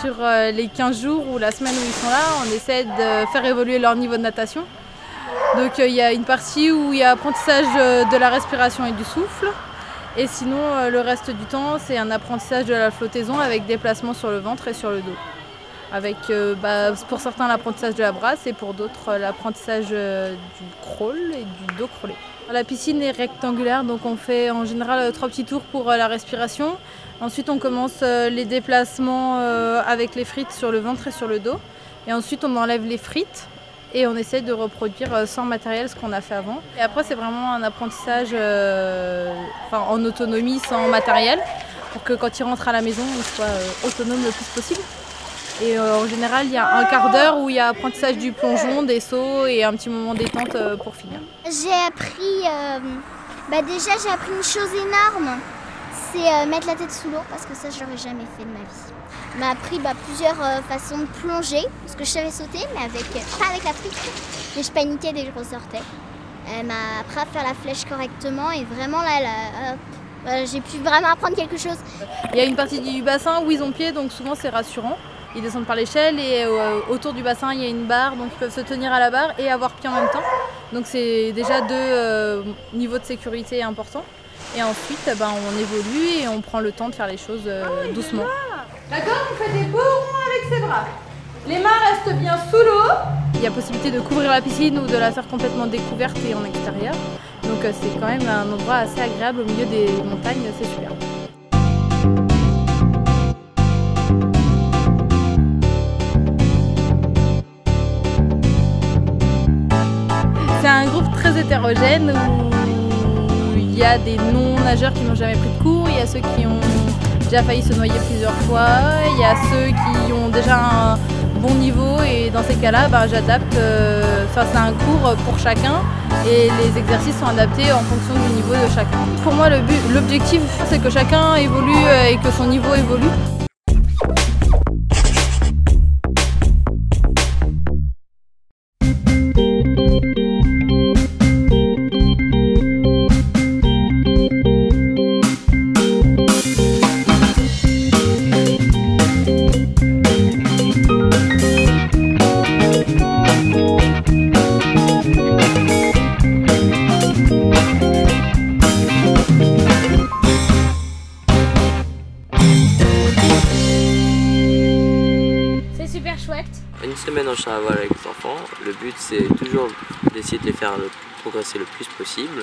sur les 15 jours ou la semaine où ils sont là, on essaie de faire évoluer leur niveau de natation. Donc il y a une partie où il y a apprentissage de la respiration et du souffle. Et sinon, le reste du temps, c'est un apprentissage de la flottaison avec des placements sur le ventre et sur le dos. Avec pour certains l'apprentissage de la brasse et pour d'autres l'apprentissage du crawl et du dos crawlé. La piscine est rectangulaire, donc on fait en général 3 petits tours pour la respiration. Ensuite on commence les déplacements avec les frites sur le ventre et sur le dos. Et ensuite on enlève les frites et on essaie de reproduire sans matériel ce qu'on a fait avant. Et après c'est vraiment un apprentissage en autonomie sans matériel pour que quand ils rentrent à la maison, ils soient autonomes le plus possible. Et en général, il y a un quart d'heure où il y a apprentissage du plongeon, des sauts et un petit moment détente pour finir. J'ai appris, déjà j'ai appris une chose énorme, c'est mettre la tête sous l'eau parce que ça je l'aurais jamais fait de ma vie. Elle m'a appris plusieurs façons de plonger parce que je savais sauter mais pas avec la frite. Et je paniquais dès que je ressortais. Elle m'a appris à faire la flèche correctement et vraiment là, j'ai pu vraiment apprendre quelque chose. Il y a une partie du bassin où ils ont pied donc souvent c'est rassurant. Ils descendent par l'échelle et autour du bassin il y a une barre, donc ils peuvent se tenir à la barre et avoir pied en même temps. Donc c'est déjà 2 niveaux de sécurité importants. Et ensuite on évolue et on prend le temps de faire les choses doucement. D'accord, on fait des beaux ronds avec ses bras. Les mains restent bien sous l'eau. Il y a possibilité de couvrir la piscine ou de la faire complètement découverte et en extérieur. Donc c'est quand même un endroit assez agréable au milieu des montagnes, c'est super. C'est un groupe très hétérogène où il y a des non-nageurs qui n'ont jamais pris de cours, il y a ceux qui ont déjà failli se noyer plusieurs fois, il y a ceux qui ont déjà un bon niveau et dans ces cas-là, j'adapte, c'est un cours pour chacun et les exercices sont adaptés en fonction du niveau de chacun. Pour moi, l'objectif, c'est que chacun évolue et que son niveau évolue. Une semaine en char à voile avec les enfants, le but c'est toujours d'essayer de les faire progresser le plus possible,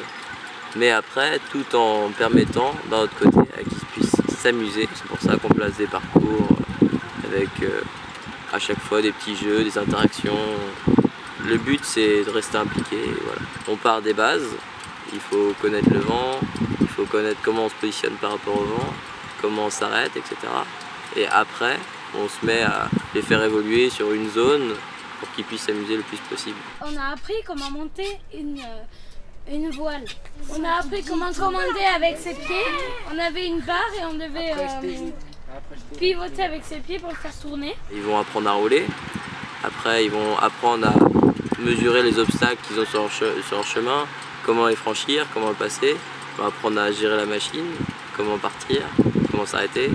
mais après tout en permettant d'un autre côté qu'ils puissent s'amuser. C'est pour ça qu'on place des parcours avec à chaque fois des petits jeux, des interactions. Le but c'est de rester impliqué. Voilà. On part des bases, il faut connaître le vent, il faut connaître comment on se positionne par rapport au vent, comment on s'arrête, etc. Et après, on se met à les faire évoluer sur une zone pour qu'ils puissent s'amuser le plus possible. On a appris comment monter une voile. On a appris comment commander avec ses pieds. On avait une barre et on devait pivoter avec ses pieds pour le faire tourner. Ils vont apprendre à rouler. Après, ils vont apprendre à mesurer les obstacles qu'ils ont sur leur chemin, comment les franchir, comment le passer. Ils vont apprendre à gérer la machine, comment partir, comment s'arrêter,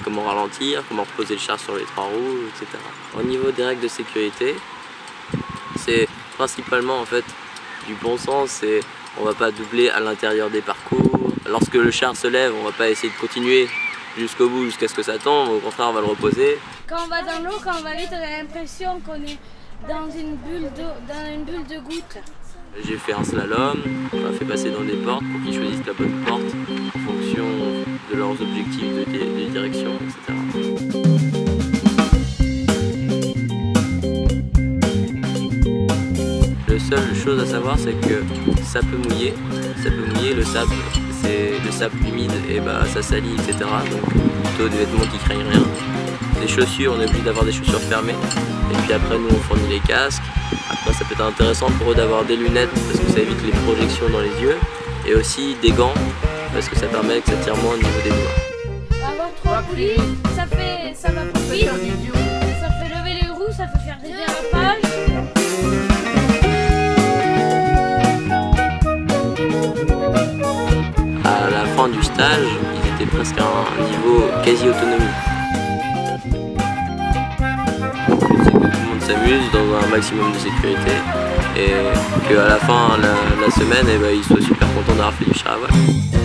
comment ralentir, comment reposer le char sur les 3 roues, etc. Au niveau des règles de sécurité, c'est principalement en fait du bon sens. On ne va pas doubler à l'intérieur des parcours. Lorsque le char se lève, on ne va pas essayer de continuer jusqu'au bout, jusqu'à ce que ça tombe. Au contraire, on va le reposer. Quand on va dans l'eau, quand on va vite, on a l'impression qu'on est dans une bulle de gouttes. J'ai fait un slalom, on m'a fait passer dans des portes pour qu'ils choisissent la bonne porte en fonction de leurs objectifs de direction, etc. La seule chose à savoir, c'est que ça peut mouiller, le sable, c'est le sable humide et ça salit, etc. Donc plutôt des vêtements qui craignent rien. Les chaussures, on est obligé d'avoir des chaussures fermées. Et puis après, nous on fournit les casques. Après, ça peut être intéressant pour eux d'avoir des lunettes parce que ça évite les projections dans les yeux. Et aussi des gants parce que ça permet que ça tire moins au niveau des doigts. Avoir 3 poulies, ça va plus vite. Ça fait lever les roues, ça fait faire des dérapages. À la fin du stage, ils étaient presque à un niveau quasi autonomie. s'amuse dans un maximum de sécurité et qu'à la fin de la semaine, ils soient super contents d'avoir fait du char à voile.